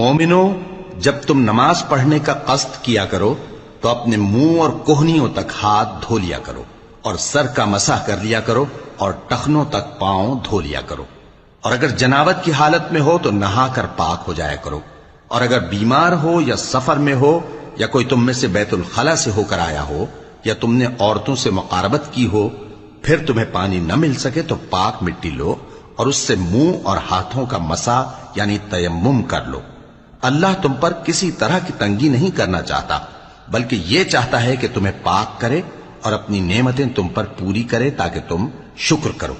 مومنو، جب تم نماز پڑھنے کا قصد کیا کرو تو اپنے منہ اور کوہنیوں تک ہاتھ دھو لیا کرو، اور سر کا مسح کر لیا کرو، اور ٹخنوں تک پاؤں دھو لیا کرو، اور اگر جنابت کی حالت میں ہو تو نہا کر پاک ہو جایا کرو، اور اگر بیمار ہو یا سفر میں ہو یا کوئی تم میں سے بیت الخلا سے ہو کر آیا ہو یا تم نے عورتوں سے مقاربت کی ہو، پھر تمہیں پانی نہ مل سکے تو پاک مٹی لو اور اس سے منہ اور ہاتھوں کا مسح یعنی تیمم کر لو۔ اللہ تم پر کسی طرح کی تنگی نہیں کرنا چاہتا، بلکہ یہ چاہتا ہے کہ تمہیں پاک کرے اور اپنی نعمتیں تم پر پوری کرے تاکہ تم شکر کرو۔